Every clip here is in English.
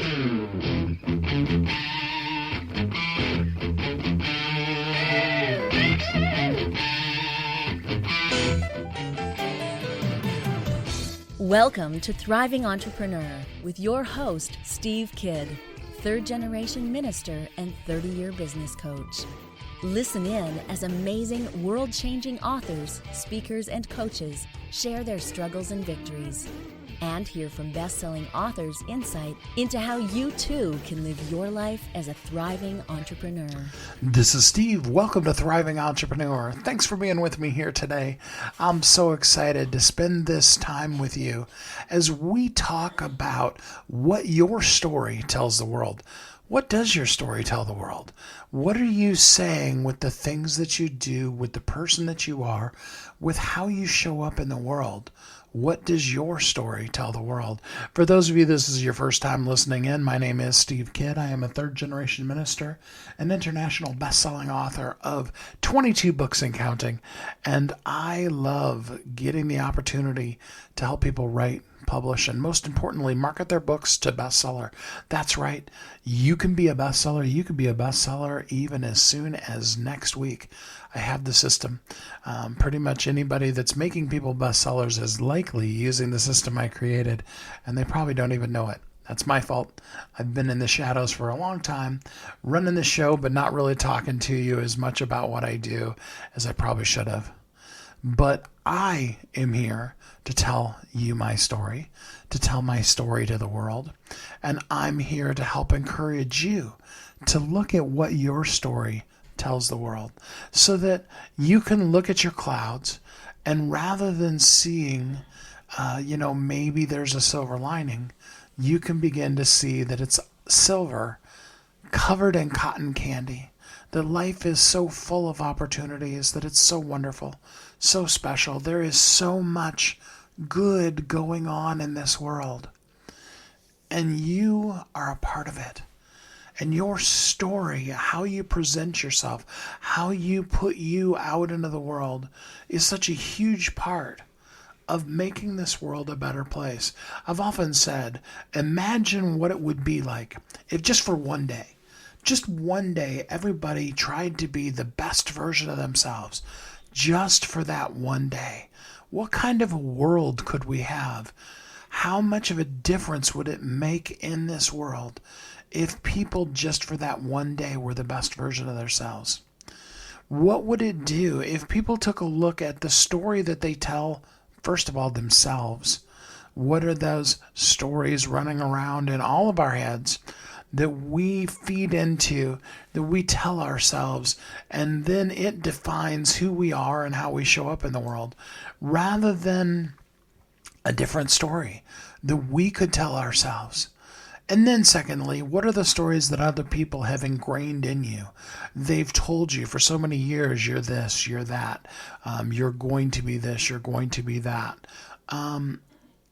Welcome to Thriving Entrepreneur with your host, Steve Kidd, third-generation minister and 30-year business coach. Listen in as amazing, world-changing authors, speakers, and coaches share their struggles and victories. And hear from best-selling authors' insight into how you too can live your life as a thriving entrepreneur. This is Steve. Welcome to Thriving Entrepreneur. Thanks for being with me here today. I'm so excited to spend this time with you as we talk about what your story tells the world. What does your story tell the world? What are you saying with the things that you do, with the person that you are, with how you show up in the world? What does your story tell the world? For those of you, this is your first time listening in, my name is Steve Kidd. I am a third-generation minister, an international best-selling author of 22 books and counting, and I love getting the opportunity to help people write, publish, and most importantly, market their books to bestseller. That's right. You can be a bestseller. You can be a bestseller even as soon as next week. I have the system. Pretty much anybody that's making people bestsellers is likely using the system I created, and they probably don't even know it. That's my fault. I've been in the shadows for a long time, running the show, but not really talking to you as much about what I do as I probably should have. But I am here to tell you my story, to tell my story to the world. And I'm here to help encourage you to look at what your story tells the world so that you can look at your clouds and rather than seeing, maybe there's a silver lining, you can begin to see that it's silver covered in cotton candy. That life is so full of opportunities, that it's so wonderful, so special. There is so much good going on in this world. And you are a part of it. And your story, how you present yourself, how you put you out into the world is such a huge part of making this world a better place. I've often said, imagine what it would be like if just for one day, everybody tried to be the best version of themselves, just for that one day. What kind of a world could we have? How much of a difference would it make in this world if people just for that one day were the best version of themselves? What would it do if people took a look at the story that they tell, first of all, themselves? What are those stories running around in all of our heads that we feed into, that we tell ourselves, and then it defines who we are and how we show up in the world, rather than a different story that we could tell ourselves? And then secondly, what are the stories that other people have ingrained in you? They've told you for so many years, you're this, you're that, you're going to be this, you're going to be that.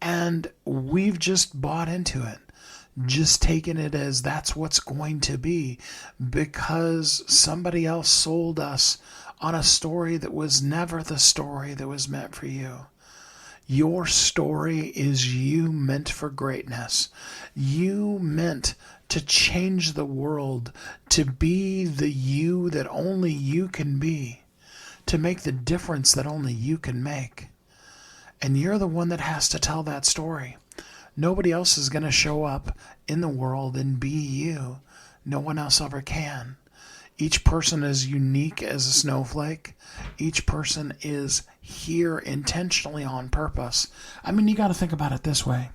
And we've just bought into it. Just taking it as that's what's going to be because somebody else sold us on a story that was never the story that was meant for you. Your story is you meant for greatness. You meant to change the world, to be the you that only you can be, to make the difference that only you can make. And you're the one that has to tell that story. Nobody else is going to show up in the world and be you. No one else ever can. Each person is unique as a snowflake. Each person is here intentionally on purpose. I mean, you got to think about it this way.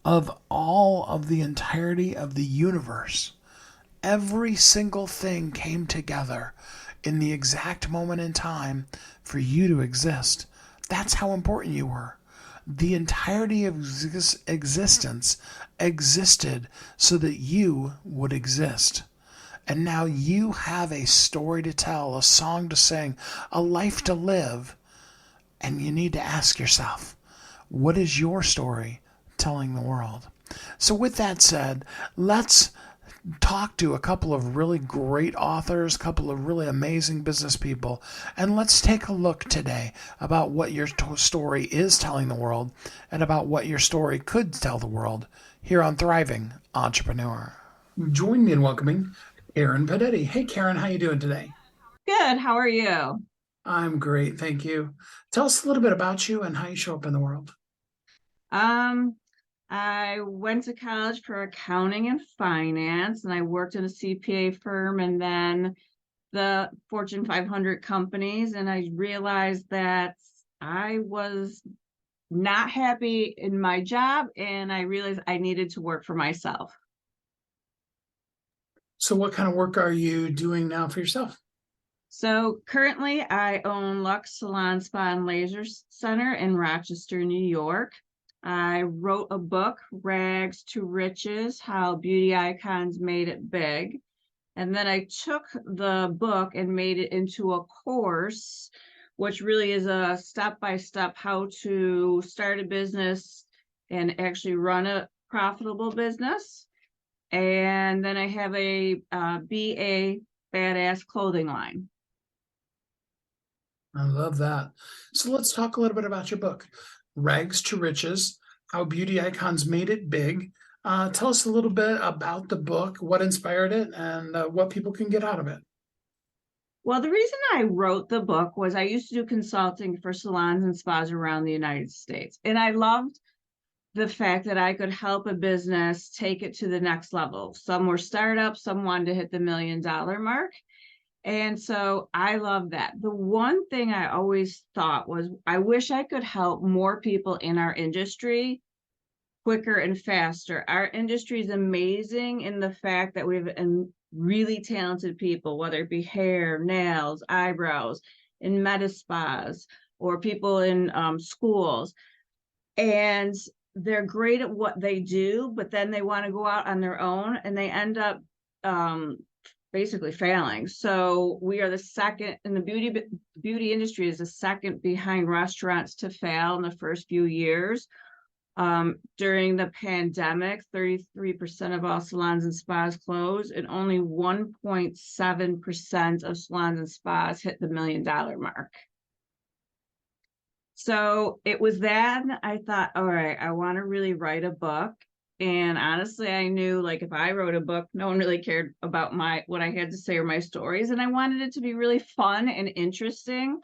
Of all of the entirety of the universe, every single thing came together in the exact moment in time for you to exist. That's how important you were. The entirety of existence existed so that you would exist. And now you have a story to tell, a song to sing, a life to live. And you need to ask yourself, what is your story telling the world? So with that said, let's talk to a couple of really great authors, a couple of really amazing business people, and let's take a look today about what your story is telling the world and about what your story could tell the world here on Thriving Entrepreneur. Join me in welcoming Karen Padetti. Hey, Karen, how you doing today? Good. How are you? I'm great, thank you. Tell us a little bit about you and how you show up in the world. Um, I went to college for accounting and finance, and I worked in a CPA firm and then the Fortune 500 companies. And I realized that I was not happy in my job, and I realized I needed to work for myself. So, what kind of work are you doing now for yourself? So currently, I own Lux Salon Spa and Laser Center in Rochester, New York. I wrote a book, Rags to Riches: How Beauty Icons Made It Big. And then I took the book and made it into a course, which really is a step-by-step how to start a business and actually run a profitable business. And then I have a BA Badass clothing line. I love that. So, let's talk a little bit about your book, Rags to Riches: How Beauty Icons Made It Big. Tell us a little bit about the book, what inspired it, and what people can get out of it. Well, the reason I wrote the book was I used to do consulting for salons and spas around the United States. And I loved the fact that I could help a business take it to the next level. Some were startups, some wanted to hit the $1 million mark. And so I love that. The one thing I always thought was I wish I could help more people in our industry quicker and faster. Our industry is amazing in the fact that we have really talented people, whether it be hair, nails, eyebrows, in med spas, or people in schools. And they're great at what they do, but then they want to go out on their own and they end up basically failing. So we are the second in the beauty industry, is the second behind restaurants to fail in the first few years. During the pandemic, 33% of all salons and spas closed, and only 1.7% of salons and spas hit the $1 million mark. So it was that I thought, all right, I want to really write a book. And honestly, I knew like if I wrote a book, no one really cared about what I had to say or my stories. And I wanted it to be really fun and interesting.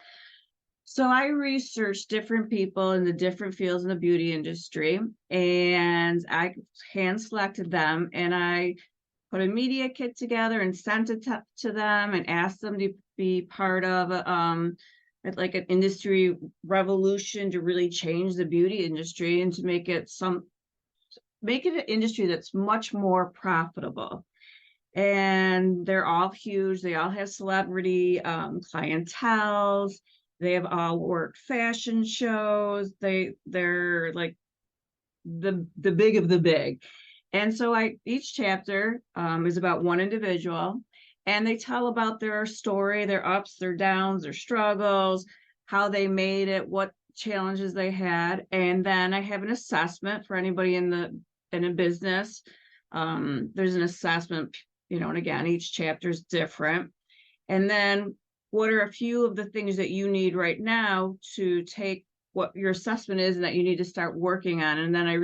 So I researched different people in the different fields in the beauty industry, and I hand selected them, and I put a media kit together and sent it to them and asked them to be part of like an industry revolution to really change the beauty industry and to make it an industry that's much more profitable. And they're all huge. They all have celebrity clientels. They have all worked fashion shows. They're like the big of the big. And so each chapter is about one individual, and they tell about their story, their ups, their downs, their struggles, how they made it, what challenges they had. And then I have an assessment for anybody in a business. There's an assessment, and again, each chapter is different. And then what are a few of the things that you need right now to take what your assessment is and that you need to start working on? And then I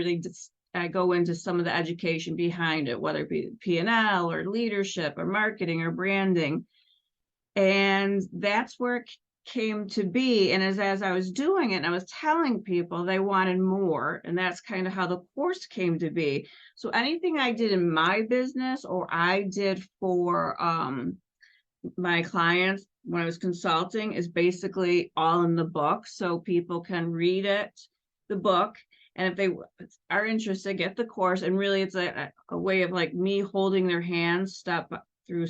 go into some of the education behind it, whether it be P&L or leadership or marketing or branding. And that's where it came to be. And as I was doing it, and I was telling people, they wanted more. And that's kind of how the course came to be. So anything I did in my business or I did for my clients when I was consulting is basically all in the book, so people can read the book, and if they are interested, get the course. And really it's a way of like me holding their hands step through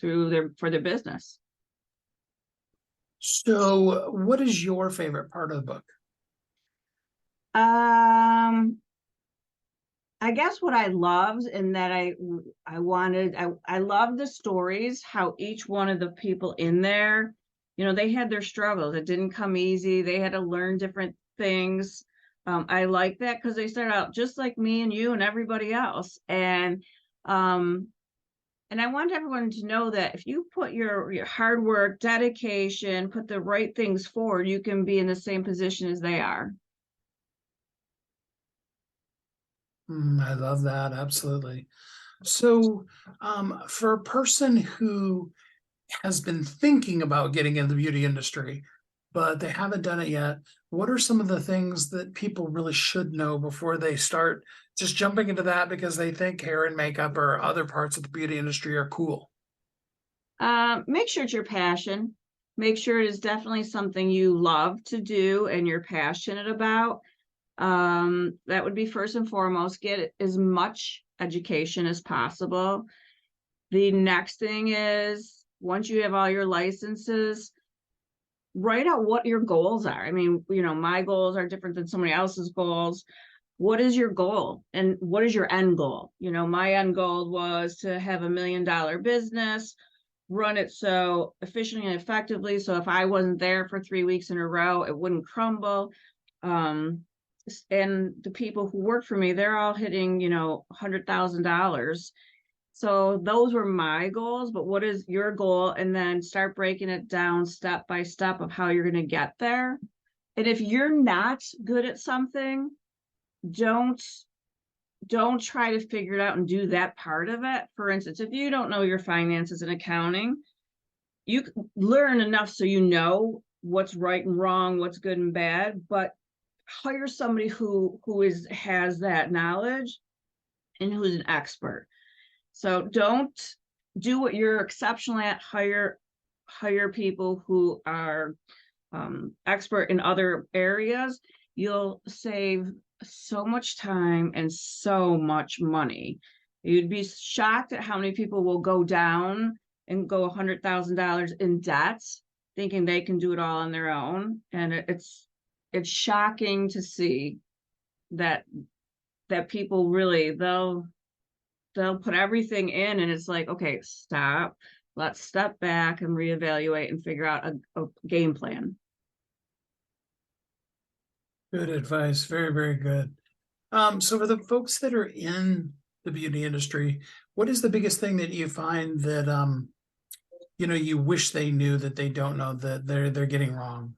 for their business. So, what is your favorite part of the book? I guess what I loved and that I loved the stories, how each one of the people in there, they had their struggles. It didn't come easy. They had to learn different things. I like that because they started out just like me and you and everybody else. And I want everyone to know that if you put your hard work, dedication, put the right things forward, you can be in the same position as they are. I love that. Absolutely. So, for a person who has been thinking about getting into the beauty industry, but they haven't done it yet, what are some of the things that people really should know before they start just jumping into that because they think hair and makeup or other parts of the beauty industry are cool? Make sure it's your passion. Make sure it is definitely something you love to do and you're passionate about. That would be first and foremost. Get as much education as possible. The next thing is once you have all your licenses, write out what your goals are. I mean, my goals are different than somebody else's goals. What is your goal and what is your end goal? My end goal was to have $1 million business, run it so efficiently and effectively. So if I wasn't there for 3 weeks in a row, it wouldn't crumble. Um, and the people who work for me, they're all hitting, $100,000. So those were my goals, but what is your goal? And then start breaking it down step by step of how you're going to get there. And if you're not good at something, don't don't try to figure it out and do that part of it. For instance, if you don't know your finances and accounting, you learn enough so you know what's right and wrong, what's good and bad, but hire somebody who has that knowledge and who's an expert. So don't do what you're exceptional at. Hire people who are expert in other areas. You'll save so much time and so much money. You'd be shocked at how many people will go down and go $100,000 in debt, thinking they can do it all on their own. And it's shocking to see that people really they'll put everything in, and it's like, okay, stop. Let's step back and reevaluate and figure out a game plan. Good advice. Very, very good. So for the folks that are in the beauty industry, what is the biggest thing that you find that you wish they knew that they don't know that they're getting wrong?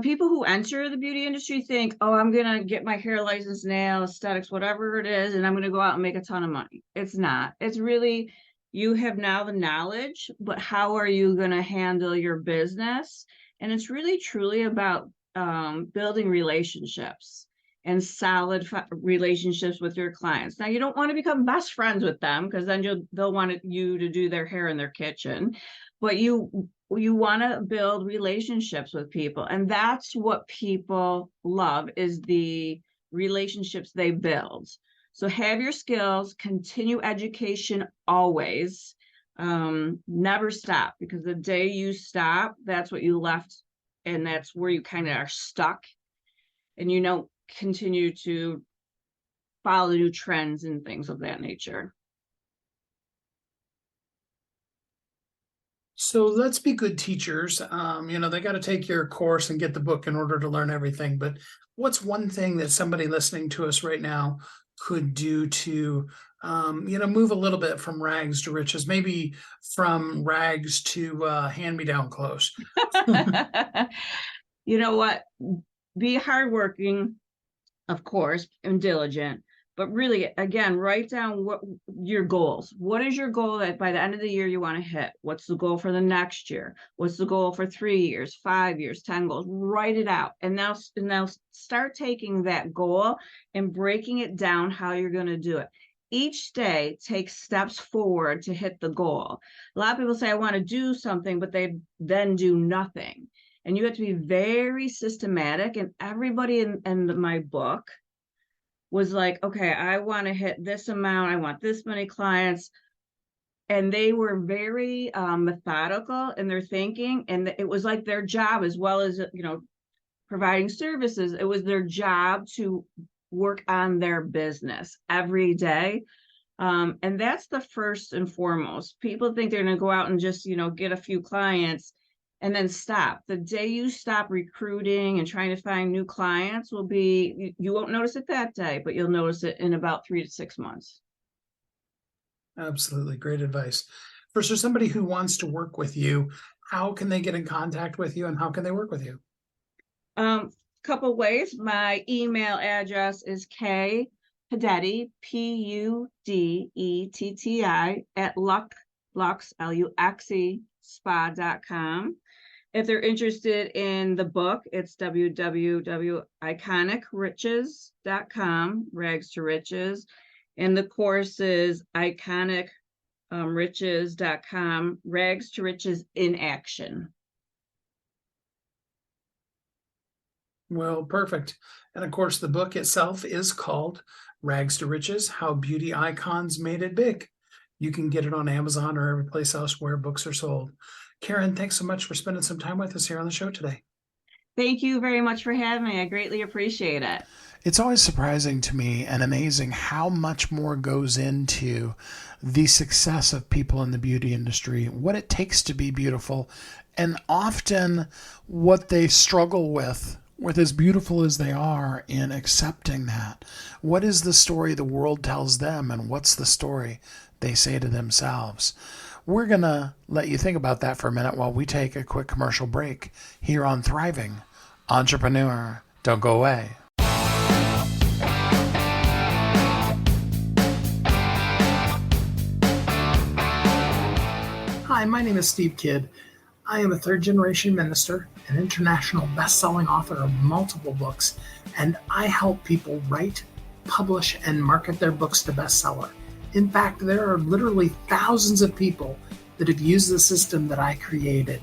People who enter the beauty industry think, oh, I'm gonna get my hair license, nail, aesthetics, whatever it is, and I'm gonna go out and make a ton of money. It's not. It's really, you have now the knowledge, but how are you gonna handle your business? And it's really truly about building relationships and solid relationships with your clients. Now, you don't want to become best friends with them because then they'll want you to do their hair in their kitchen, but you want to build relationships with people, and that's what people love, is the relationships they build. So have your skills, continue education always, never stop, because the day you stop, that's what you left, and that's where you kind of are stuck, and you don't continue to follow new trends and things of that nature. So let's be good teachers. They got to take your course and get the book in order to learn everything. But what's one thing that somebody listening to us right now could do to, move a little bit from rags to riches, maybe from rags to hand-me-down clothes? You know what? Be hardworking, of course, and diligent, but really, again, write down what your goals. What is your goal that by the end of the year you want to hit? What's the goal for the next year? What's the goal for 3 years, 5 years, 10 goals? Write it out. And now start taking that goal and breaking it down how you're going to do it. Each day take steps forward to hit the goal. A lot of people say, I want to do something, but they then do nothing. And you have to be very systematic. And everybody in my book was like, okay, I want to hit this amount. I want this many clients. And they were very methodical in their thinking. And it was like their job, as well as, providing services, it was their job to work on their business every day. And that's the first and foremost. People think they're going to go out and just, get a few clients and then stop. The day you stop recruiting and trying to find new clients will be, you won't notice it that day, but you'll notice it in about 3 to 6 months. Absolutely. Great advice. For somebody who wants to work with you, how can they get in contact with you and how can they work with you? couple ways. My email address is kpudetti, Pudetti, at Lux, Luxe, spa.com. If they're interested in the book, it's www.iconicriches.com, rags to riches. And the course is iconicriches.com, rags to riches in action. Well, perfect. And of course, the book itself is called Rags to Riches, How Beauty Icons Made It Big. You can get it on Amazon or every place else where books are sold. Karen, thanks so much for spending some time with us here on the show today. Thank you very much for having me. I greatly appreciate it. It's always surprising to me and amazing how much more goes into the success of people in the beauty industry, what it takes to be beautiful, and often what they struggle with as beautiful as they are in accepting that. What is the story the world tells them, and what's the story they say to themselves? We're going to let you think about that for a minute while we take a quick commercial break here on Thriving Entrepreneur. Don't go away. Hi, my name is Steve Kidd. I am a third-generation minister, an international best-selling author of multiple books, and I help people write, publish, and market their books to bestseller. In fact, there are literally thousands of people that have used the system that I created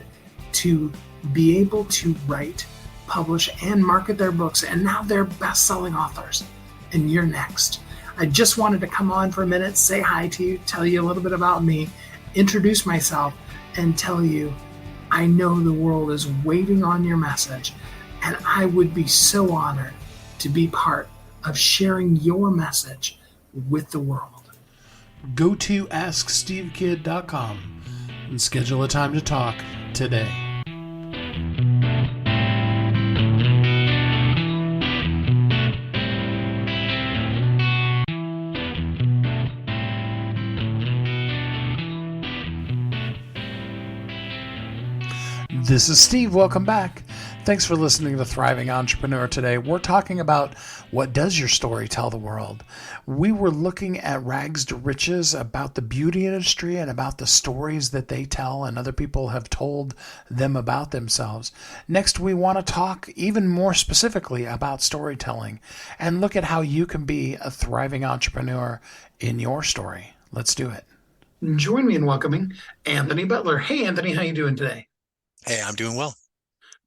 to be able to write, publish, and market their books, and now they're best-selling authors, and you're next. I just wanted to come on for a minute, say hi to you, tell you a little bit about me, introduce myself, and tell you I know the world is waiting on your message, and I would be so honored to be part of sharing your message with the world. Go to AskSteveKidd.com and schedule a time to talk today. This is Steve. Welcome back. Thanks for listening to Thriving Entrepreneur today. We're talking about what does your story tell the world. We were looking at Rags to Riches, about the beauty industry and about the stories that they tell and other people have told them about themselves. Next, we want to talk even more specifically about storytelling and look at how you can be a thriving entrepreneur in your story. Let's do it. Join me in welcoming Anthony Butler. Hey, Anthony, how you doing today? Hey, I'm doing well.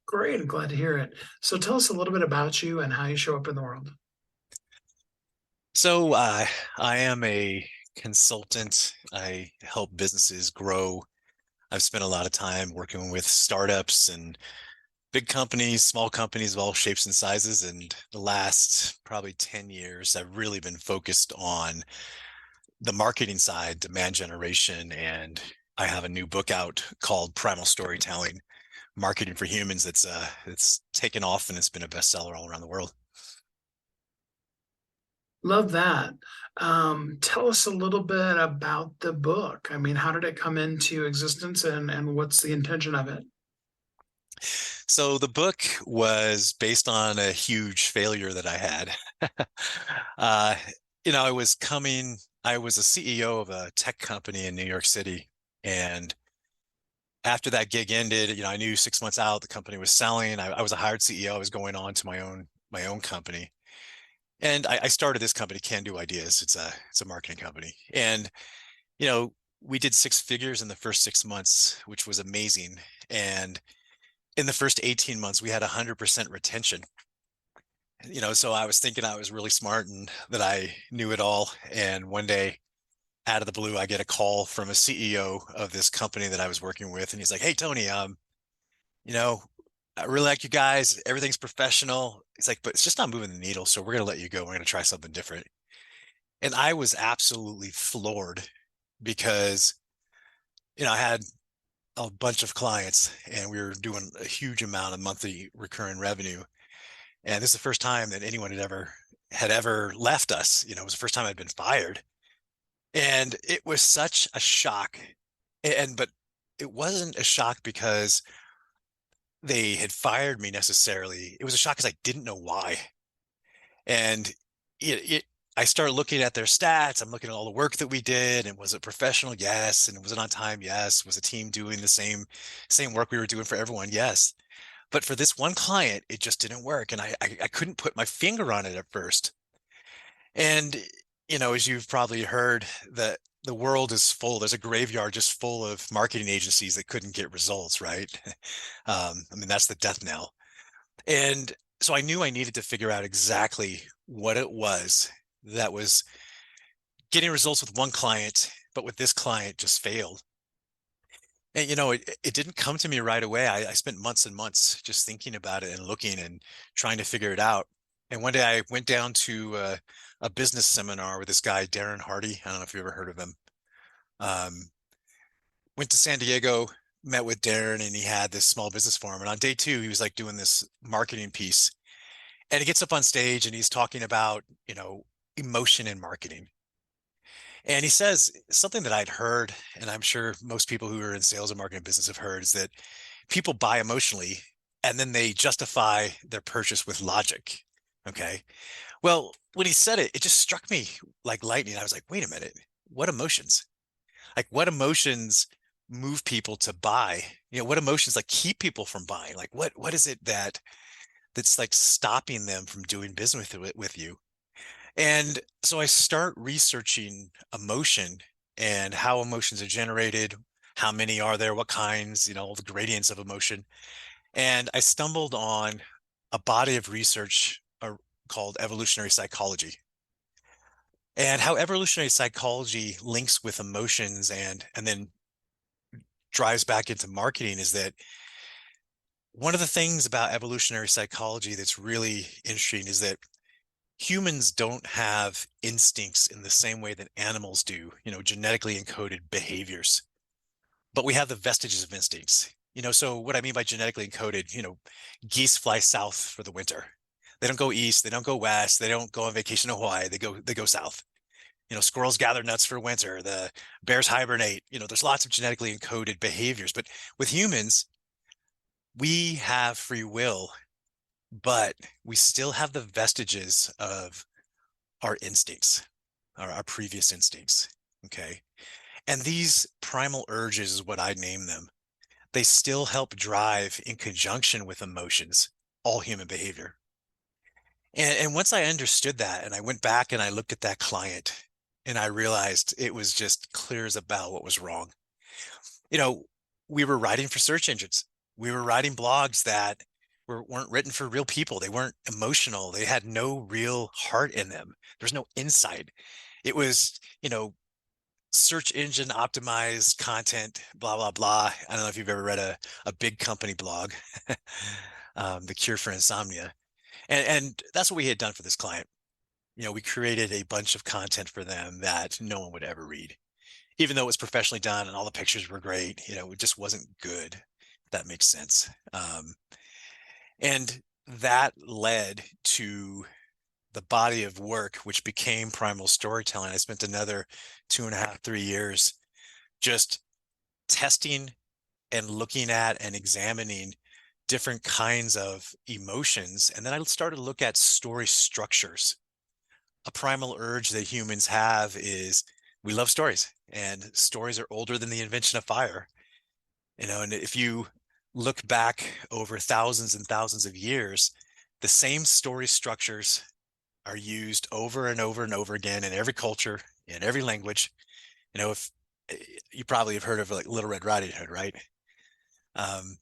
Great. I'm glad to hear it. So tell us a little bit about you and how you show up in the world. So I am a consultant. I help businesses grow. I've spent a lot of time working with startups and big companies, small companies of all shapes and sizes. And the last probably 10 years, I've really been focused on the marketing side, demand generation. And I have a new book out called Primal Storytelling, Marketing for Humans. It's taken off and it's been a bestseller all around the world. Love that. Tell us a little bit about the book. I mean, how did it come into existence and what's the intention of it? So the book was based on a huge failure that I had. I was a CEO of a tech company in New York City. And after that gig ended, I knew 6 months out the company was selling. I was a hired CEO. I was going on to my own company, and I started this company, Can Do Ideas. It's a marketing company, and we did 6 figures in the first 6 months, which was amazing. And in the first 18 months, we had 100% retention. So I was thinking I was really smart and that I knew it all. And one day, out of the blue, I get a call from a CEO of this company that I was working with. And he's like, "Hey, Tony, I really like you guys. Everything's professional." He's like, "But it's just not moving the needle. So we're going to let you go. We're going to try something different." And I was absolutely floored because, I had a bunch of clients and we were doing a huge amount of monthly recurring revenue. And this is the first time that anyone had ever left us. It was the first time I'd been fired. And it was such a shock. But it wasn't a shock because they had fired me necessarily. It was a shock because I didn't know why. And I started looking at their stats. I'm looking at all the work that we did, and was it professional? Yes. And was it on time? Yes. Was the team doing the same work we were doing for everyone? Yes. But for this one client, it just didn't work, and I couldn't put my finger on it at first. And as you've probably heard, the world is full. There's a graveyard just full of marketing agencies that couldn't get results, right? I mean, that's the death knell. And so I knew I needed to figure out exactly what it was that was getting results with one client, but with this client just failed. And it didn't come to me right away. I spent months and months just thinking about it and looking and trying to figure it out. And one day I went down to a business seminar with this guy, Darren Hardy. I don't know if you ever heard of him. Um, Went to San Diego, met with Darren, and he had this small business forum. And on day 2, he was like doing this marketing piece. And he gets up on stage and he's talking about, emotion in marketing. And he says something that I'd heard, and I'm sure most people who are in sales and marketing business have heard, is that people buy emotionally and then they justify their purchase with logic. Okay. Well, when he said it, it just struck me like lightning. I was like, wait a minute, what emotions? Like, what emotions move people to buy? What emotions like keep people from buying? Like, what is it that's like stopping them from doing business with you? And so I start researching emotion and how emotions are generated, how many are there, what kinds, all the gradients of emotion. And I stumbled on a body of research called evolutionary psychology, and how evolutionary psychology links with emotions and then drives back into marketing is that one of the things about evolutionary psychology that's really interesting is that humans don't have instincts in the same way that animals do, genetically encoded behaviors, but we have the vestiges of instincts. So what I mean by genetically encoded, geese fly south for the winter. They don't go east, they don't go west, they don't go on vacation to Hawaii, they go south. Squirrels gather nuts for winter, the bears hibernate. There's lots of genetically encoded behaviors, but with humans, we have free will, but we still have the vestiges of our instincts, our previous instincts. Okay. And these primal urges is what I name them. They still help drive in conjunction with emotions, all human behavior. And once I understood that, and I went back and I looked at that client, and I realized it was just clear as a bell what was wrong. You know, we were writing for search engines. We were writing blogs that weren't written for real people. They weren't emotional. They had no real heart in them. There's no insight. It was, search engine optimized content, blah, blah, blah. I don't know if you've ever read a big company blog, The Cure for Insomnia. And that's what we had done for this client. We created a bunch of content for them that no one would ever read, even though it was professionally done and all the pictures were great. It just wasn't good, if that makes sense. And that led to the body of work, which became primal storytelling. I spent another 2.5, 3 years just testing and looking at and examining different kinds of emotions. And then I started to look at story structures. A primal urge that humans have is we love stories, and stories are older than the invention of fire. And if you look back over thousands and thousands of years, the same story structures are used over and over and over again in every culture, in every language. If you probably have heard of like Little Red Riding Hood, right? Um,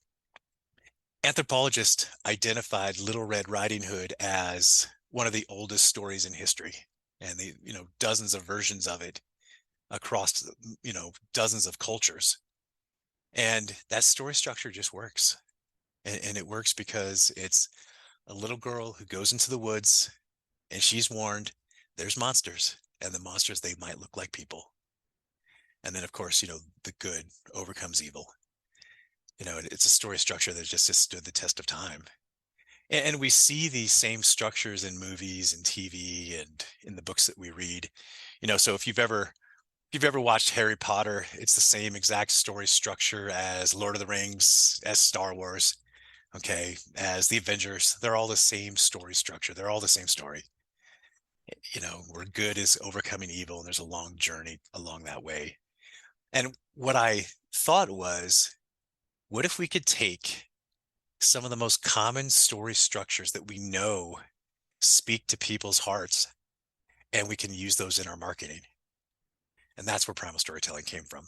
Anthropologists identified Little Red Riding Hood as one of the oldest stories in history, and dozens of versions of it across, dozens of cultures. And that story structure just works. And it works because it's a little girl who goes into the woods and she's warned there's monsters, and the monsters, they might look like people. And then, of course, the good overcomes evil. It's a story structure that just has stood the test of time. And we see these same structures in movies and TV and in the books that we read. So if you've ever watched Harry Potter, it's the same exact story structure as Lord of the Rings, as Star Wars. okay, as the Avengers. They're all the same story structure. They're all the same story. Where good is overcoming evil, and there's a long journey along that way. And what I thought was, what if we could take some of the most common story structures that we know speak to people's hearts, and we can use those in our marketing? And that's where primal storytelling came from.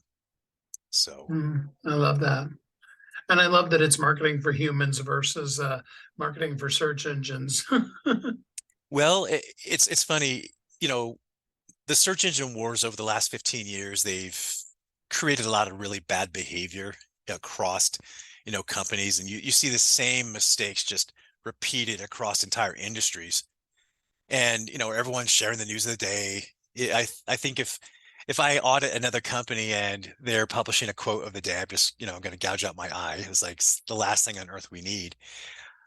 So, I love that. And I love that it's marketing for humans versus marketing for search engines. well, it's funny, the search engine wars over the last 15 years, they've created a lot of really bad behavior across, companies. And you see the same mistakes just repeated across entire industries. And, everyone's sharing the news of the day. I think if I audit another company and they're publishing a quote of the day, I'm just, I'm going to gouge out my eye. It's like the last thing on earth we need.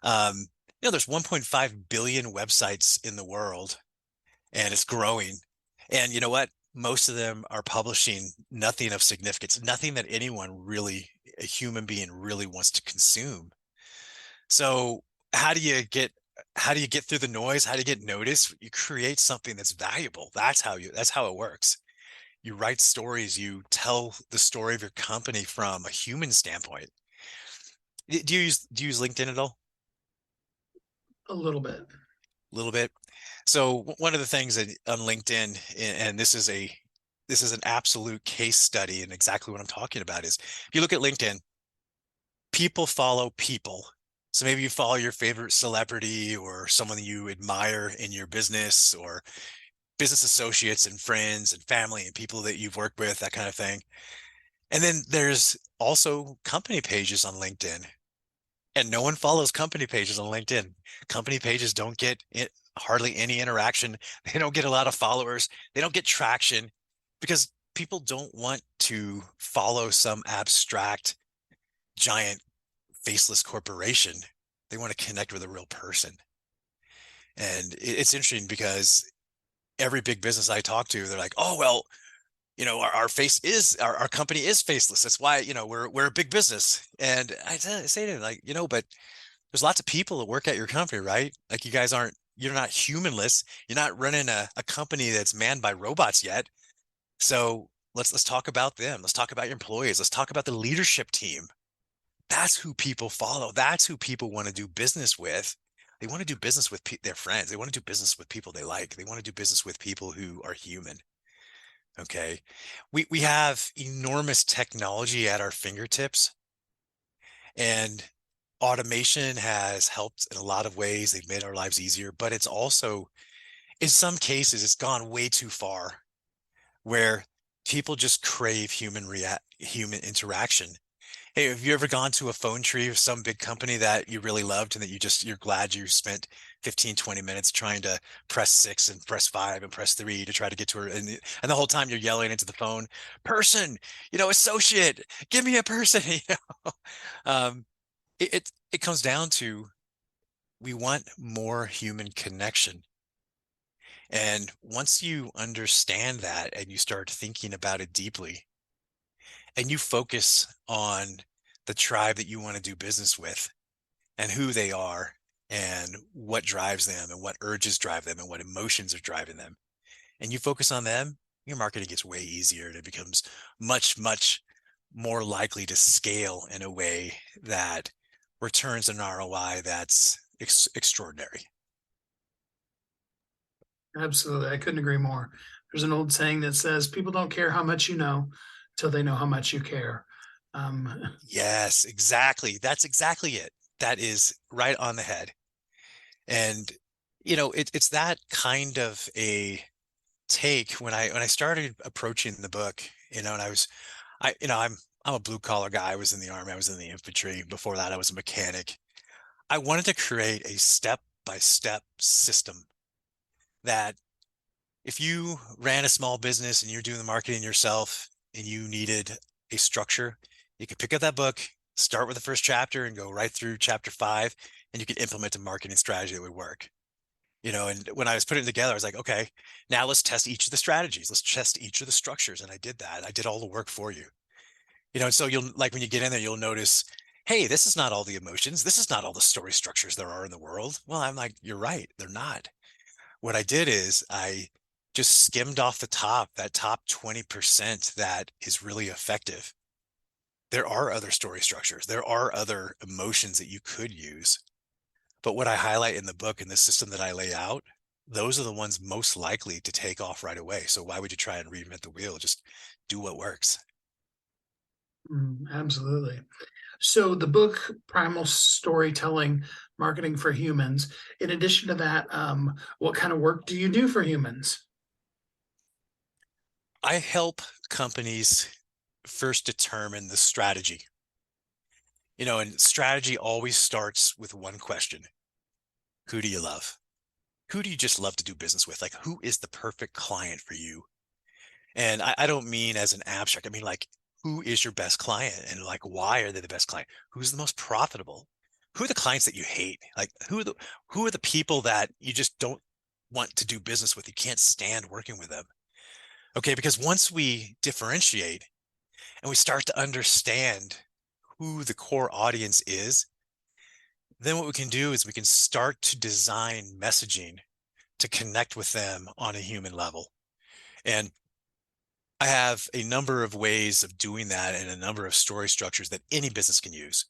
Um, there's 1.5 billion websites in the world, and it's growing. And you know what? Most of them are publishing nothing of significance, nothing that anyone really, a human being really wants to consume. So how do you get through the noise? How do you get noticed? You create something that's valuable. That's how it works. You write stories, you tell the story of your company from a human standpoint. Do you use LinkedIn at all? A little bit. A little bit. So one of the things that on LinkedIn, and this is an absolute case study, and exactly what I'm talking about is, if you look at LinkedIn, people follow people. So maybe you follow your favorite celebrity or someone that you admire in your business, or business associates and friends and family and people that you've worked with, that kind of thing. And then there's also company pages on LinkedIn, and no one follows company pages on LinkedIn. Company pages don't get hardly any interaction. They don't get a lot of followers. They don't get traction because people don't want to follow some abstract, giant, faceless corporation. They want to connect with a real person. And it's interesting because every big business I talk to, they're like, oh, well, our company is faceless. That's why, we're a big business. And I say to them, like, but there's lots of people that work at your company, right? Like, you're not humanless. You're not running a company that's manned by robots yet. So let's talk about them. Let's talk about your employees. Let's talk about the leadership team. That's who people follow. That's who people want to do business with. They want to do business with their friends. They want to do business with people they like. They want to do business with people who are human. Okay. We have enormous technology at our fingertips, and automation has helped in a lot of ways. They've made our lives easier, but it's also, in some cases, it's gone way too far, where people just crave human interaction. Hey, have you ever gone to a phone tree of some big company that you really loved, and that you're glad you spent 15, 20 minutes trying to press 6 and press 5 and press 3 to try to get to her, and the whole time you're yelling into the phone, person, associate, give me a person. um, it comes down to, we want more human connection. And once you understand that and you start thinking about it deeply, and you focus on the tribe that you want to do business with, and who they are, and what drives them, and what urges drive them, and what emotions are driving them, and you focus on them, your marketing gets way easier, and it becomes much, much more likely to scale in a way that returns an ROI that's extraordinary. Absolutely. I couldn't agree more. There's an old saying that says people don't care how much you know till they know how much you care. Yes, exactly. That's exactly it. That is right on the head. And it's that kind of a take. When I started approaching the book, and I'm a blue collar guy. I was in the Army, I was in the infantry. Before that, I was a mechanic. I wanted to create a step by step system that, if you ran a small business and you're doing the marketing yourself and you needed a structure, you could pick up that book, start with the first chapter, and go right through chapter 5, and you could implement a marketing strategy that would work. And when I was putting it together, I was like, okay, now let's test each of the strategies. Let's test each of the structures. And I did that. I did all the work for you. And so you'll, like, when you get in there, you'll notice hey, this is not all the emotions. This is not all the story structures there are in the world. Well, I'm like, you're right. They're not. What I did is I just skimmed off the top, that top 20% that is really effective. There are other story structures. There are other emotions that you could use. But what I highlight in the book and the system that I lay out, those are the ones most likely to take off right away. So why would you try and reinvent the wheel? Just do what works. Absolutely. So the book Primal Storytelling, Marketing for Humans. In addition to that, what kind of work do you do for humans? I help companies first determine the strategy. And strategy always starts with one question. Who do you love? Who do you just love to do business with? Like, who is the perfect client for you? And I don't mean as an abstract. I mean, like, who is your best client? And like, why are they the best client? Who's the most profitable? Who are the clients that you hate? Like, who are the people that you just don't want to do business with? You can't stand working with them. Okay, because once we differentiate and we start to understand who the core audience is, then what we can do is we can start to design messaging to connect with them on a human level. And I have a number of ways of doing that and a number of story structures that any business can use.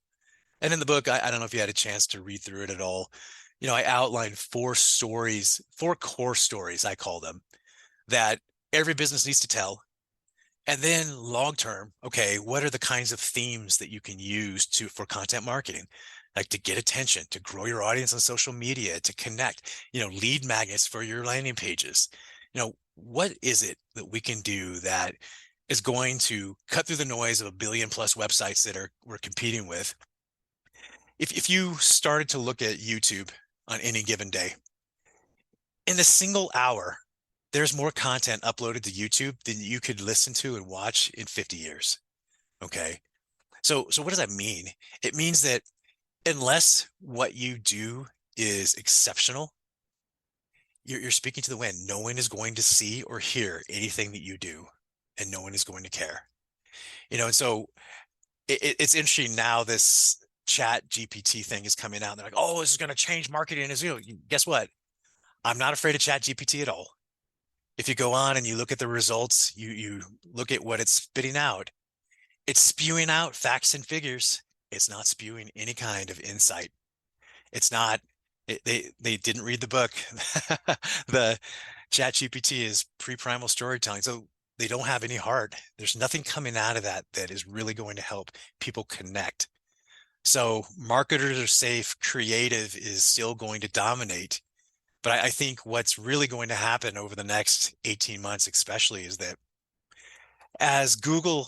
And in the book, I don't know if you had a chance to read through it at all. I outlined 4 stories, 4 core stories, I call them, that every business needs to tell. And then long term, okay, what are the kinds of themes that you can use for content marketing? Like to get attention, to grow your audience on social media, to connect, lead magnets for your landing pages. What is it that we can do that is going to cut through the noise of a billion plus websites that we're competing with? If you started to look at YouTube on any given day, in a single hour, there's more content uploaded to YouTube than you could listen to and watch in 50 years. Okay. So what does that mean? It means that unless what you do is exceptional, you're speaking to the wind. No one is going to see or hear anything that you do, and no one is going to care. And so it's interesting now. This Chat GPT thing is coming out. And they're like, "Oh, this is going to change marketing." As guess what? I'm not afraid of Chat GPT at all. If you go on and you look at the results, you look at what it's spitting out. It's spewing out facts and figures. It's not spewing any kind of insight. It's not. They didn't read the book. The Chat GPT is pre-primal storytelling, so they don't have any heart. There's nothing coming out of that is really going to help people connect. So marketers are safe. Creative is still going to dominate. But I think what's really going to happen over the next 18 months, especially, is that as Google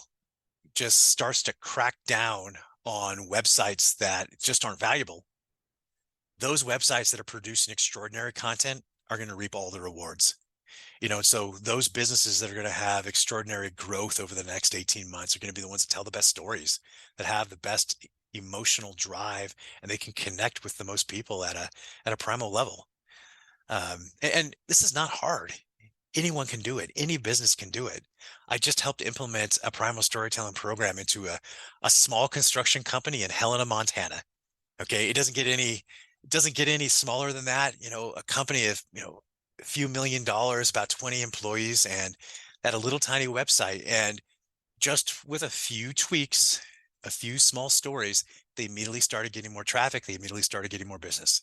just starts to crack down on websites that just aren't valuable, those websites that are producing extraordinary content are going to reap all the rewards. So those businesses that are going to have extraordinary growth over the next 18 months are going to be the ones that tell the best stories, that have the best emotional drive, and they can connect with the most people at a primal level. And this is not hard. Anyone can do it. Any business can do it. I just helped implement a primal storytelling program into a small construction company in Helena, Montana. Okay. It doesn't get any smaller than that. A company of, a few $1 million, about 20 employees, and had a little tiny website. And just with a few tweaks, a few small stories, they immediately started getting more traffic. They immediately started getting more business.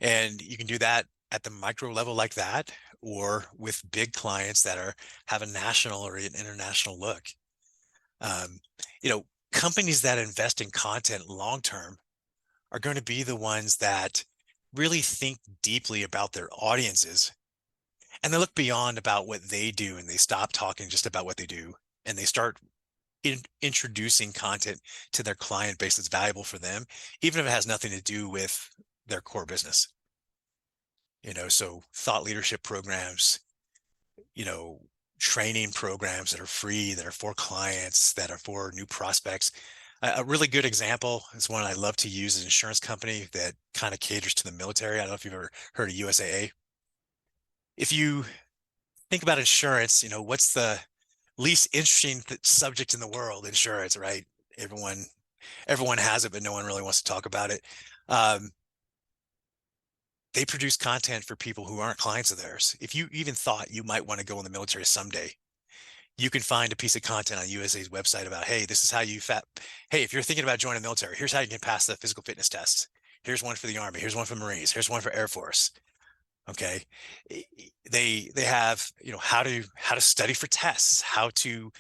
And you can do that at the micro level like that, or with big clients that have a national or an international look. Um, Companies that invest in content long term are going to be the ones that really think deeply about their audiences, and they look beyond about what they do, and they stop talking just about what they do, and they start introducing content to their client base that's valuable for them, even if it has nothing to do with their core business. So thought leadership programs, you know, training programs that are free, that are for clients, that are for new prospects. A really good example is one I love to use, an insurance company that kind of caters to the military. I don't know if you've ever heard of USAA. If you think about insurance, what's the least interesting subject in the world? Insurance, right? Everyone everyone has it, but no one really wants to talk about it. They produce content for people who aren't clients of theirs. If you even thought you might want to go in the military someday, you can find a piece of content on USA's website about, hey, this is how you hey, if you're thinking about joining the military, here's how you can pass the physical fitness test. Here's one for the Army. Here's one for Marines. Here's one for Air Force. Okay. They have, how to study for tests, how to,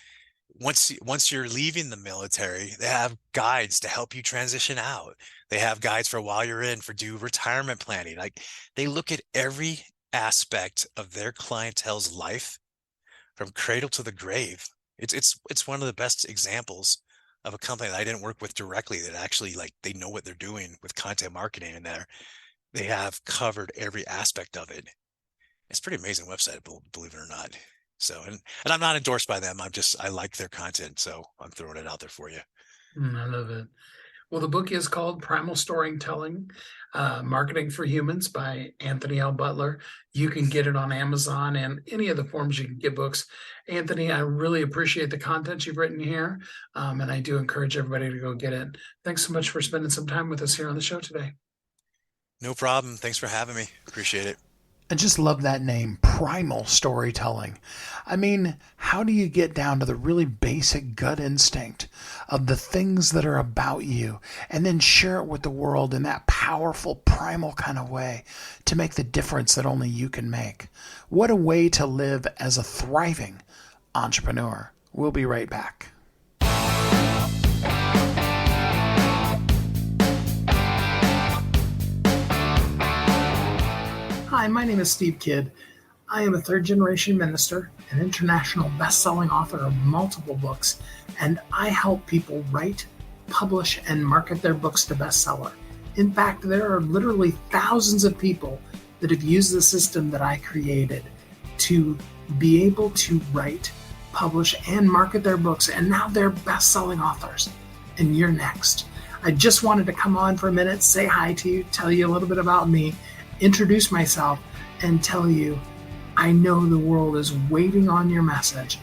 once you're leaving the military, they have guides to help you transition out. They have guides for while you're in, for do retirement planning. Like, they look at every aspect of their clientele's life from cradle to the grave. It's one of the best examples of a company that I didn't work with directly that actually, like, they know what they're doing with content marketing, and they have covered every aspect of it. It's a pretty amazing website, believe it or not. So, and I'm not endorsed by them. I like their content, so I'm throwing it out there for you. I love it. Well, the book is called Primal Storytelling, Marketing for Humans by Anthony L. Butler. You can get it on Amazon and any of the forms you can get books. Anthony, I really appreciate the content you've written here, and I do encourage everybody to go get it. Thanks so much for spending some time with us here on the show today. No problem. Thanks for having me. Appreciate it. I just love that name, Primal Storytelling. I mean, how do you get down to the really basic gut instinct of the things that are about you and then share it with the world in that powerful, primal kind of way to make the difference that only you can make? What a way to live as a thriving entrepreneur. We'll be right back. Hi, my name is Steve Kidd. I am a third-generation minister, an international best-selling author of multiple books, and I help people write, publish, and market their books to bestseller. In fact, there are literally thousands of people that have used the system that I created to be able to write, publish, and market their books, and now they're best-selling authors. And you're next. I just wanted to come on for a minute, say hi to you, tell you a little bit about me, introduce myself, and tell you I know the world is waiting on your message,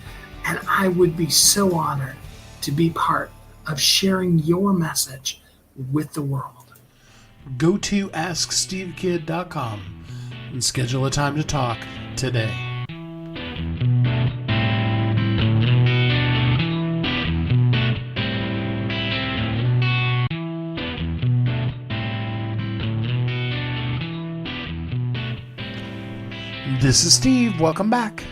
and I would be so honored to be part of sharing your message with the world. Go to AskSteveKidd.com and schedule a time to talk today. This is Steve. Welcome back.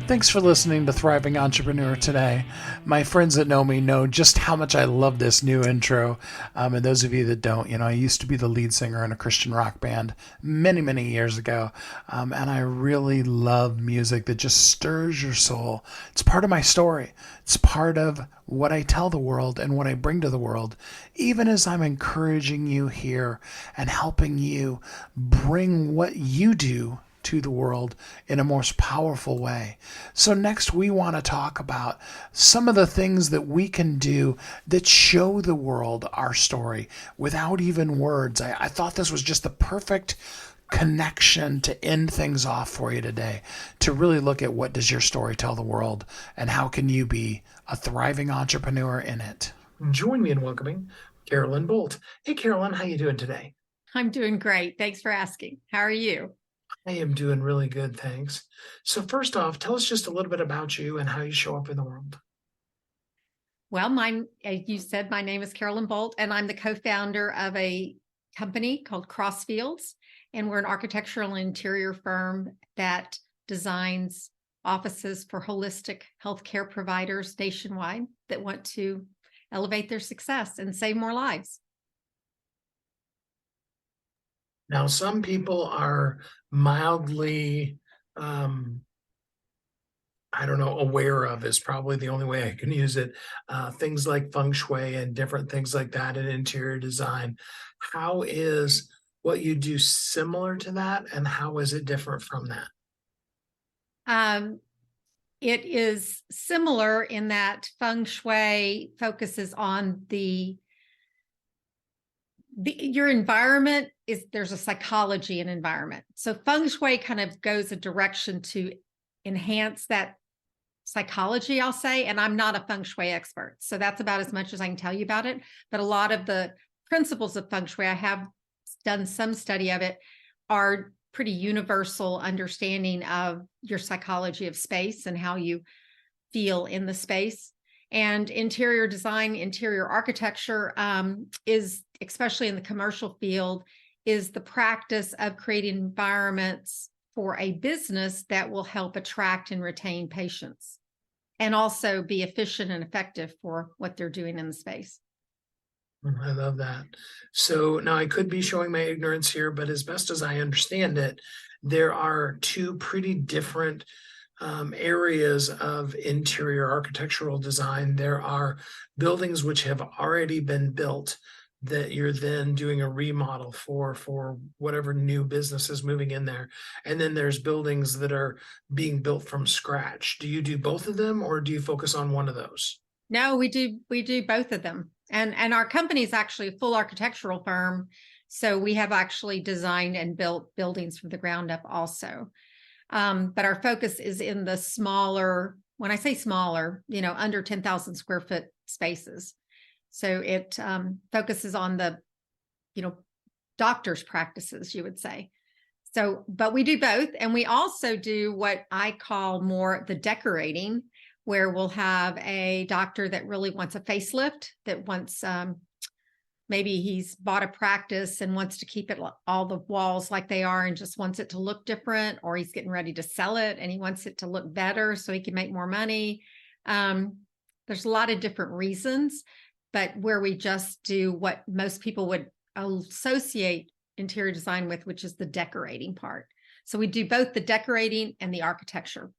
Thanks for listening to Thriving Entrepreneur today. My friends that know me know just how much I love this new intro. And those of you that don't, I used to be the lead singer in a Christian rock band many, many years ago. And I really love music that just stirs your soul. It's part of my story. It's part of what I tell the world and what I bring to the world, even as I'm encouraging you here and helping you bring what you do to the world in a more powerful way. So next we want to talk about some of the things that we can do that show the world our story without even words. I thought this was just the perfect connection to end things off for you today, to really look at what does your story tell the world and how can you be a thriving entrepreneur in it. Join me in welcoming Carolyn Bolt. Hey Carolyn, how you doing today? I'm doing great. Thanks for asking. How are you? I am doing really good, thanks. So first off, tell us just a little bit about you and how you show up in the world. Well, you said, my name is Carolyn Bolt, and I'm the co-founder of a company called Crossfields, and we're an architectural and interior firm that designs offices for holistic healthcare providers nationwide that want to elevate their success and save more lives. Now, some people are mildly, aware of is probably the only way I can use it. Things like feng shui and different things like that in interior design. How is what you do similar to that, and how is it different from that? It is similar in that feng shui focuses on your environment. There's a psychology in environment. So feng shui kind of goes a direction to enhance that psychology, I'll say, and I'm not a feng shui expert. So that's about as much as I can tell you about it. But a lot of the principles of feng shui, I have done some study of it, are pretty universal understanding of your psychology of space and how you feel in the space. And interior design, interior architecture is, especially in the commercial field, is the practice of creating environments for a business that will help attract and retain patients and also be efficient and effective for what they're doing in the space. I love that. So now I could be showing my ignorance here, but as best as I understand it, there are two pretty different areas of interior architectural design. There are buildings which have already been built that you're then doing a remodel for whatever new business is moving in there. And then there's buildings that are being built from scratch. Do you do both of them, or do you focus on one of those? No, we do both of them. And our company is actually a full architectural firm. So we have actually designed and built buildings from the ground up also. But our focus is in the smaller, when I say smaller, under 10,000 square foot spaces. So it focuses on the, doctor's practices, you would say. So, but we do both. And we also do what I call more the decorating, where we'll have a doctor that really wants a facelift, that wants, maybe he's bought a practice and wants to keep it all the walls like they are and just wants it to look different, or he's getting ready to sell it and he wants it to look better so he can make more money. There's a lot of different reasons, but where we just do what most people would associate interior design with, which is the decorating part. So we do both the decorating and the architecture.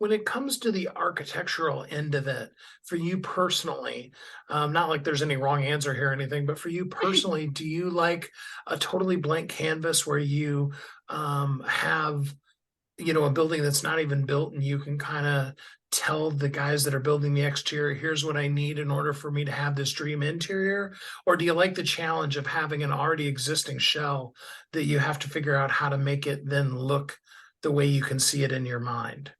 When it comes to the architectural end of it, for you personally, not like there's any wrong answer here or anything, but for you personally, do you like a totally blank canvas where you have, a building that's not even built and you can kind of tell the guys that are building the exterior, here's what I need in order for me to have this dream interior? Or do you like the challenge of having an already existing shell that you have to figure out how to make it then look the way you can see it in your mind?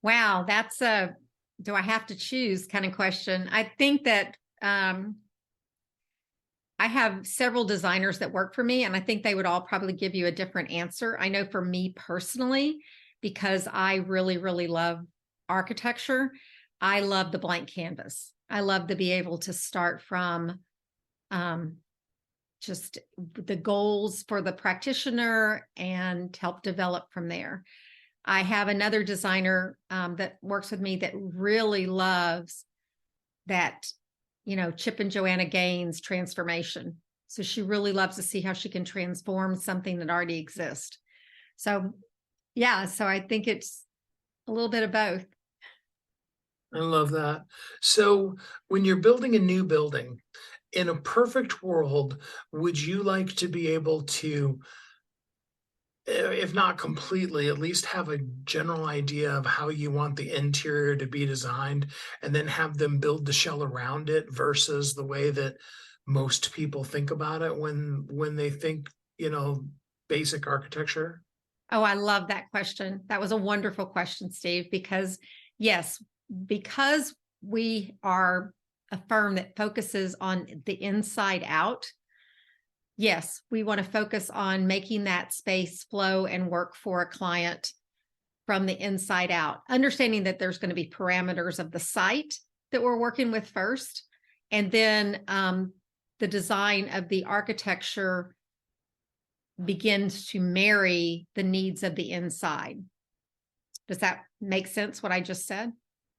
Wow, that's a do I have to choose kind of question. I think that I have several designers that work for me, and I think they would all probably give you a different answer. I know for me personally, because I really, really love architecture, I love the blank canvas. I love to be able to start from just the goals for the practitioner and help develop from there. I have another designer that works with me that really loves that, Chip and Joanna Gaines transformation. So she really loves to see how she can transform something that already exists. So, yeah, so I think it's a little bit of both. I love that. So when you're building a new building, in a perfect world, would you like to be able to, if not completely, at least have a general idea of how you want the interior to be designed and then have them build the shell around it versus the way that most people think about it when they think, basic architecture? Oh, I love that question. That was a wonderful question, Steve, because yes, because we are a firm that focuses on the inside out. Yes, we want to focus on making that space flow and work for a client from the inside out, understanding that there's going to be parameters of the site that we're working with first, and then the design of the architecture begins to marry the needs of the inside. Does that make sense, what I just said?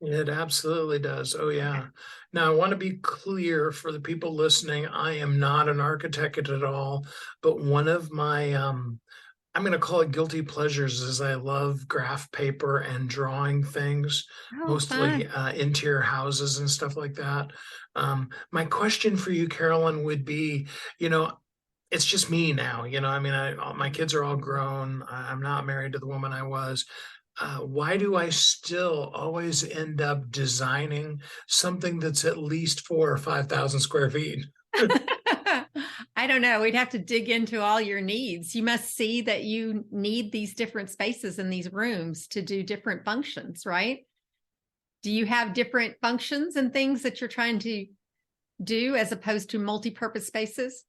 It absolutely does. Oh, yeah. Okay. Now, I want to be clear for the people listening. I am not an architect at all, but one of my, I'm going to call it guilty pleasures, is I love graph paper and drawing things, mostly interior houses and stuff like that. My question for you, Carolyn, would be, it's just me now, my kids are all grown. I'm not married to the woman I was. Why do I still always end up designing something that's at least 4,000 or 5,000 square feet? I I don't know. We'd have to dig into all your needs. You must see that you need these different spaces in these rooms to do different functions, right? Do you have different functions and things that you're trying to do as opposed to multi-purpose spaces?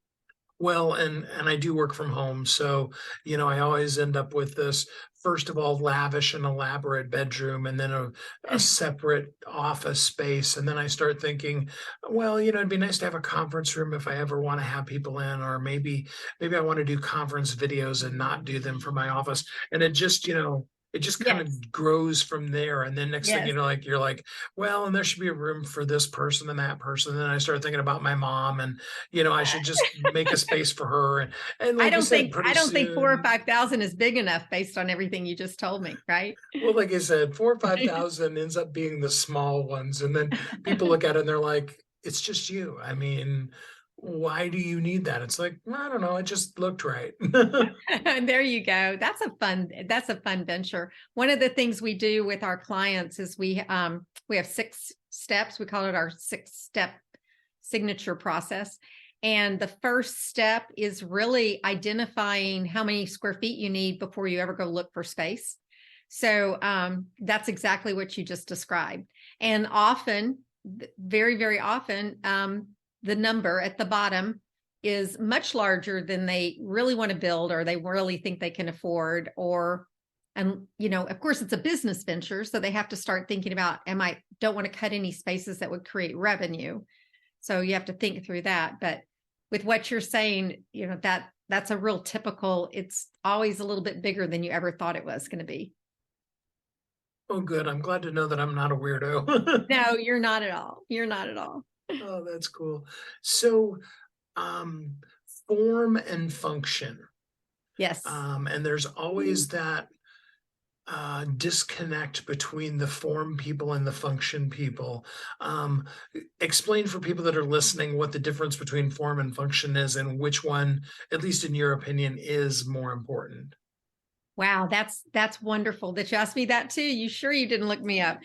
Well, and I do work from home, so I always end up with this, first of all, lavish and elaborate bedroom, and then a separate office space. And then I start thinking, well, it'd be nice to have a conference room if I ever want to have people in, or maybe I want to do conference videos and not do them from my office. And it just kind Yes. of grows from there. And then next thing Yes. you're like, well, and there should be a room for this person and that person. And then I start thinking about my mom, and I should just make a space for her. And I like you don't said, think pretty 4 or soon, 5,000 is big enough based on everything you just told me, right? well, like I said, 4 or 5,000 ends up being the small ones. And then people look at it and they're like, it's just you. I mean, why do you need that? It's like, I don't know. It just looked right. There you go. That's a fun venture. One of the things we do with our clients is we have 6 steps. We call it our 6-step signature process. And the first step is really identifying how many square feet you need before you ever go look for space. So that's exactly what you just described. And often, very, very often, the number at the bottom is much larger than they really want to build, or they really think they can afford, and of course it's a business venture. So they have to start thinking about, don't want to cut any spaces that would create revenue. So you have to think through that. But with what you're saying, that's a real typical, it's always a little bit bigger than you ever thought it was going to be. Oh, good. I'm glad to know that I'm not a weirdo. No, you're not at all. You're not at all. Oh, that's cool. So, form and function. Yes. And there's always that disconnect between the form people and the function people. Explain for people that are listening what the difference between form and function is, and which one, at least in your opinion, is more important. Wow, that's wonderful that you asked me that too. You sure you didn't look me up?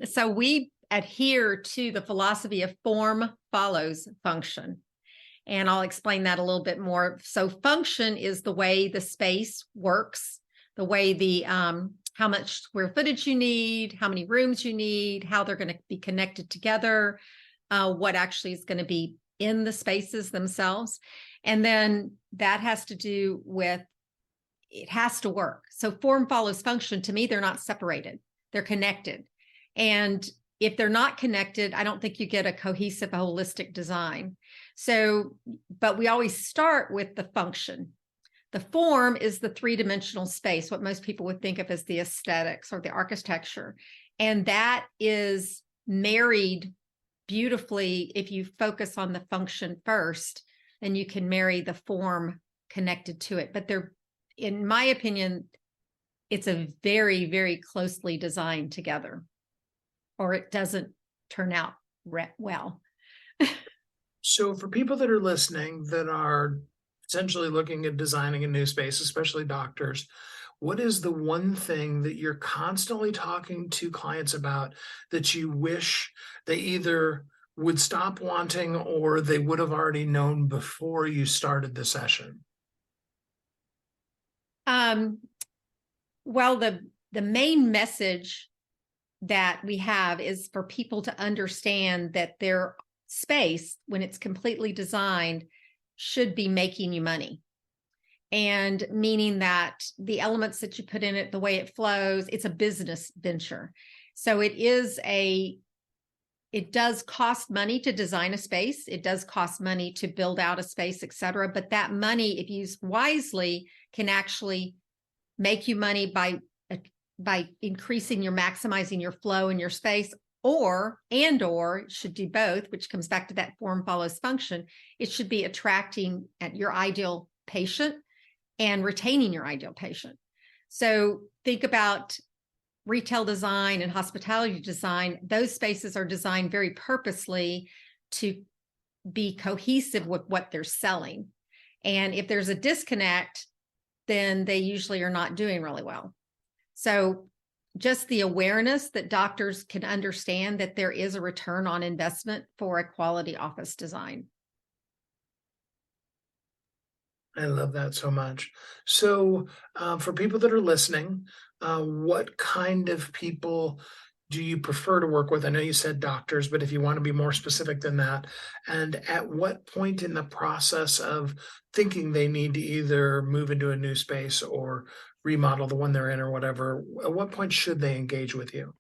So we adhere to the philosophy of form follows function. And I'll explain that a little bit more. So function is the way the space works, the way how much square footage you need, how many rooms you need, how they're going to be connected together, what actually is going to be in the spaces themselves. And then that has to do with, it has to work. So form follows function. To me, they're not separated. They're connected. And if they're not connected, I don't think you get a cohesive, holistic design. So, but we always start with the function. The form is the 3-dimensional space, what most people would think of as the aesthetics or the architecture. And that is married beautifully if you focus on the function first, and you can marry the form connected to it. But they're, in my opinion, it's a very, very closely designed together, or it doesn't turn out well. So for people that are listening that are essentially looking at designing a new space, especially doctors, what is the one thing that you're constantly talking to clients about that you wish they either would stop wanting or they would have already known before you started the session? Well, the main message that we have is for people to understand that their space, when it's completely designed, should be making you money. And meaning that the elements that you put in it, the way it flows, it's a business venture. So it does cost money to design a space. It does cost money to build out a space, et cetera. But that money, if used wisely, can actually make you money by maximizing your flow in your space, or it should do both, which comes back to that form follows function. It should be attracting at your ideal patient and retaining your ideal patient. So think about retail design and hospitality design. Those spaces are designed very purposely to be cohesive with what they're selling. And if there's a disconnect, then they usually are not doing really well. So just the awareness that doctors can understand that there is a return on investment for a quality office design. I love that so much. So, for people that are listening, what kind of people do you prefer to work with? I know you said doctors, but if you want to be more specific than that, and at what point in the process of thinking they need to either move into a new space or remodel the one they're in or whatever, at what point should they engage with you?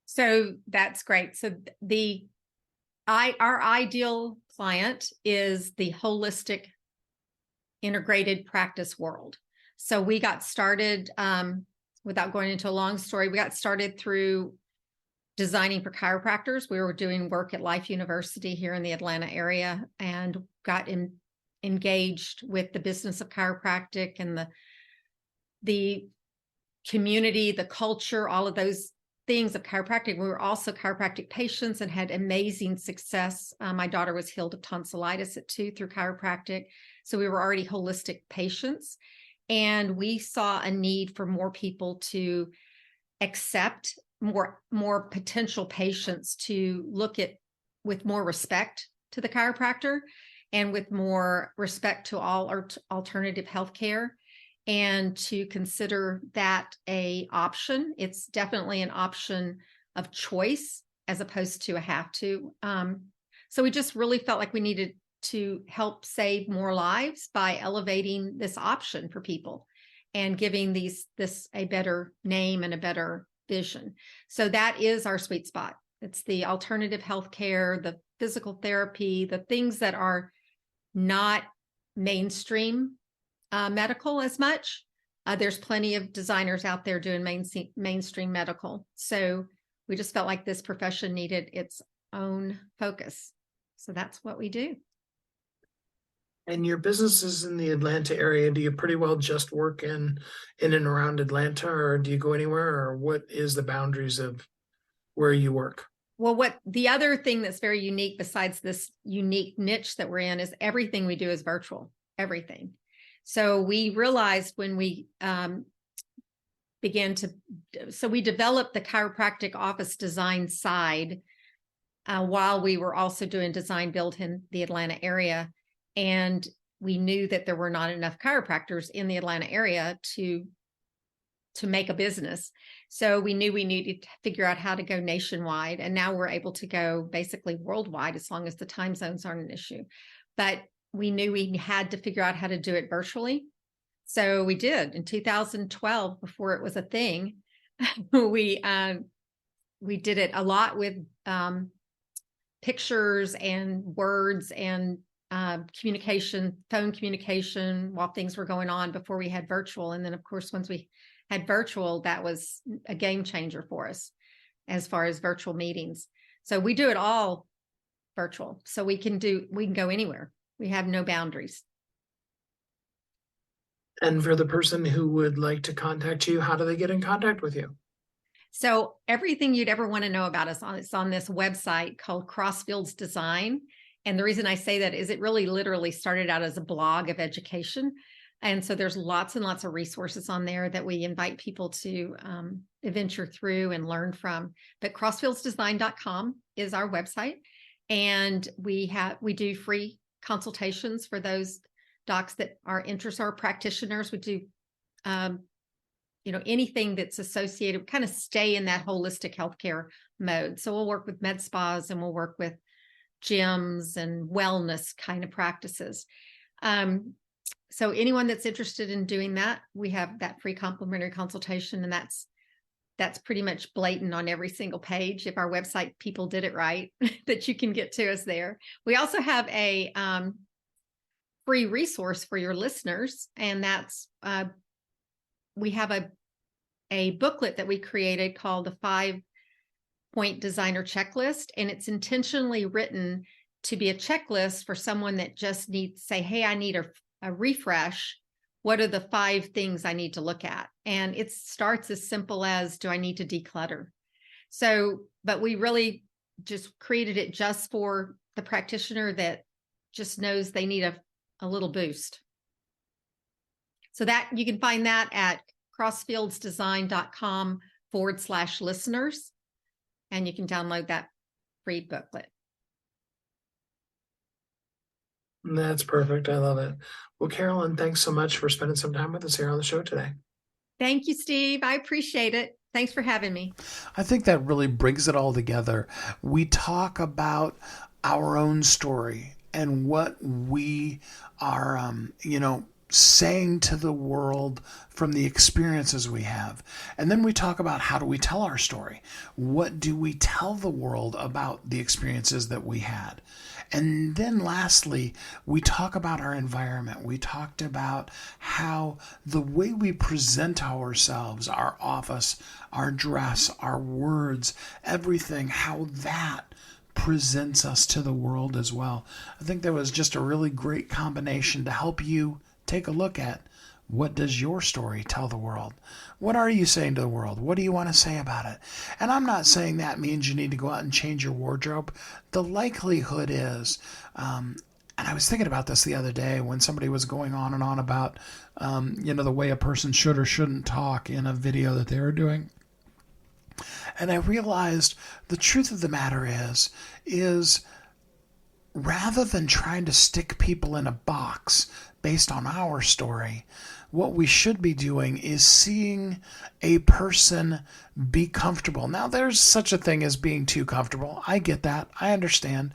So that's great. So our ideal client is the holistic integrated practice world. So we got started, without going into a long story, we got started through designing for chiropractors. We were doing work at Life University here in the Atlanta area and got engaged with the business of chiropractic and the community, the culture, all of those things of chiropractic. We were also chiropractic patients and had amazing success. My daughter was healed of tonsillitis at 2 through chiropractic. So we were already holistic patients. And we saw a need for more people to accept more potential patients to look at with more respect to the chiropractor and with more respect to all alternative healthcare, and to consider that a option. It's definitely an option of choice as opposed to a have to. So we just really felt like we needed to help save more lives by elevating this option for people and giving this a better name and a better vision. So that is our sweet spot. It's the alternative healthcare, the physical therapy, the things that are not mainstream medical as much. There's plenty of designers out there doing mainstream medical. So we just felt like this profession needed its own focus. So that's what we do. And your business is in the Atlanta area. Do you pretty well just work in and around Atlanta, or do you go anywhere, or what is the boundaries of where you work? Well, what the other thing that's very unique besides this unique niche that we're in is everything we do is virtual, everything. So we realized when we we developed the chiropractic office design side while we were also doing design build in the Atlanta area. And we knew that there were not enough chiropractors in the Atlanta area to make a business. So we knew we needed to figure out how to go nationwide. And now we're able to go basically worldwide as long as the time zones aren't an issue. But we knew we had to figure out how to do it virtually. So we did in 2012, before it was a thing. We did it a lot with pictures and words and communication, phone communication while things were going on before we had virtual. And then of course, once we had virtual, that was a game changer for us as far as virtual meetings. So we do it all virtual. So we can go anywhere. We have no boundaries. And for the person who would like to contact you, how do they get in contact with you? So everything you'd ever want to know about us it's on this website called Crossfields Design. And the reason I say that is it really literally started out as a blog of education. And so there's lots and lots of resources on there that we invite people to venture through and learn from. But crossfieldsdesign.com is our website. And we do free consultations for those docs that are interested, or practitioners. We do anything that's associated, kind of stay in that holistic healthcare mode. So we'll work with med spas and we'll work with gyms and wellness kind of practices. So anyone that's interested in doing that, we have that free complimentary consultation, and that's pretty much blatant on every single page. If our website people did it right, that you can get to us there. We also have a free resource for your listeners, and that's we have a booklet that we created called the 5-Point Designer Checklist, and it's intentionally written to be a checklist for someone that just needs to say, hey, I need a refresh. What are the 5 things I need to look at? And it starts as simple as, do I need to declutter? So, but we really just created it just for the practitioner that just knows they need a little boost. So that you can find that at crossfieldsdesign.com/listeners, and you can download that free booklet. That's perfect. I love it. Well, Carolyn, thanks so much for spending some time with us here on the show today. Thank you, Steve. I appreciate it. Thanks for having me. I think that really brings it all together. We talk about our own story and what we are, saying to the world from the experiences we have. And then we talk about how do we tell our story? What do we tell the world about the experiences that we had? And then lastly, we talk about our environment. We talked about how the way we present ourselves, our office, our dress, our words, everything, how that presents us to the world as well. I think that was just a really great combination to help you take a look at what does your story tell the world? What are you saying to the world? What do you want to say about it? And I'm not saying that means you need to go out and change your wardrobe. The likelihood is, and I was thinking about this the other day when somebody was going on and on about, the way a person should or shouldn't talk in a video that they were doing. And I realized the truth of the matter is rather than trying to stick people in a box based on our story, what we should be doing is seeing a person be comfortable. Now, there's such a thing as being too comfortable. I get that. I understand.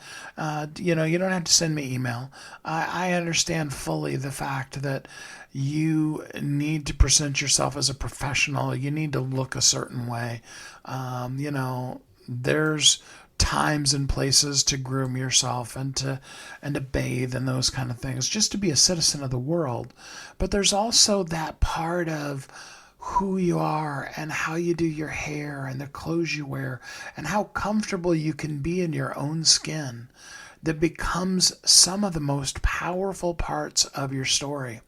You don't have to send me email. I understand fully the fact that you need to present yourself as a professional. You need to look a certain way. There's times and places to groom yourself and to bathe and those kind of things, just to be a citizen of the world. But there's also that part of who you are and how you do your hair and the clothes you wear and how comfortable you can be in your own skin that becomes some of the most powerful parts of your story.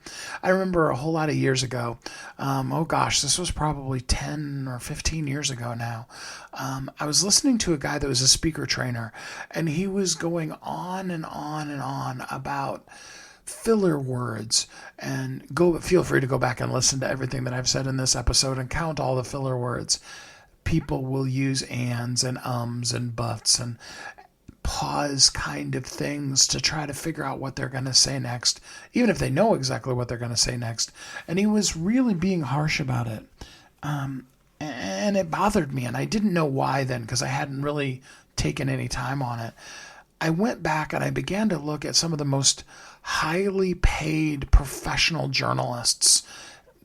I remember a whole lot of years ago, this was probably 10 or 15 years ago now, I was listening to a guy that was a speaker trainer, and he was going on and on and on about filler words. And feel free to go back and listen to everything that I've said in this episode and count all the filler words. People will use ands and ums and buts and pause kind of things to try to figure out what they're going to say next, even if they know exactly what they're going to say next. And he was really being harsh about it. And it bothered me. And I didn't know why then, because I hadn't really taken any time on it. I went back and I began to look at some of the most highly paid professional journalists,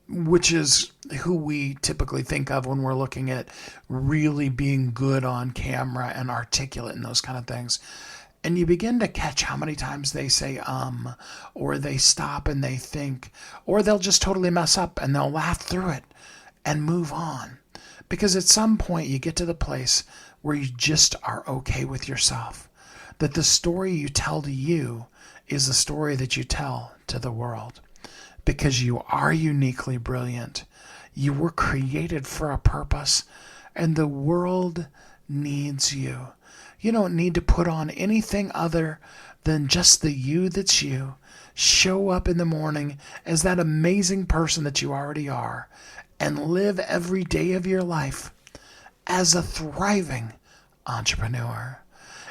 which is who we typically think of when we're looking at really being good on camera and articulate and those kind of things. And you begin to catch how many times they say, or they stop and they think, or they'll just totally mess up and they'll laugh through it and move on. Because at some point you get to the place where you just are okay with yourself. That the story you tell to you is the story that you tell to the world. Because you are uniquely brilliant. You were created for a purpose, and the world needs you. You don't need to put on anything other than just the you that's you. Show up in the morning as that amazing person that you already are, and live every day of your life as a thriving entrepreneur.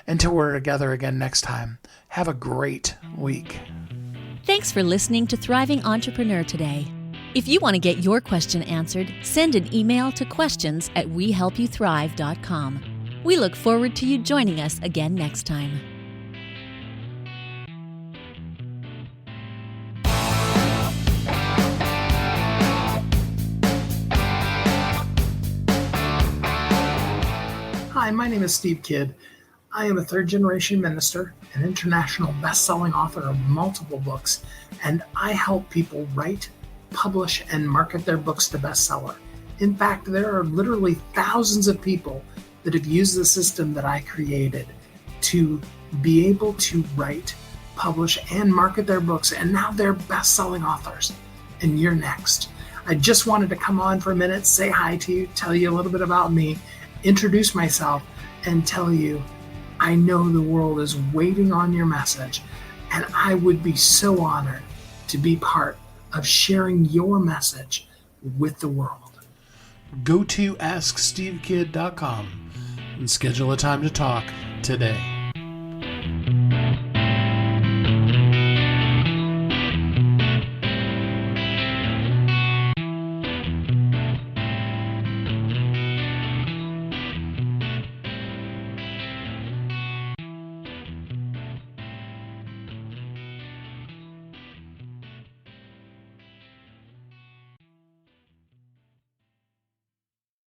Until we're together again next time, have a great week. Thanks for listening to Thriving Entrepreneur today. If you want to get your question answered, send an email to questions@wehelpyouthrive.com. We look forward to you joining us again next time. Hi, my name is Steve Kidd. I am a third-generation minister, an international best-selling author of multiple books, and I help people write, publish, and market their books to bestseller. In fact, there are literally thousands of people that have used the system that I created to be able to write, publish, and market their books, and now they're best-selling authors. And you're next. I just wanted to come on for a minute, say hi to you, tell you a little bit about me, introduce myself, and tell you I know the world is waiting on your message, and I would be so honored to be part of sharing your message with the world. Go to AskSteveKid.com and schedule a time to talk today.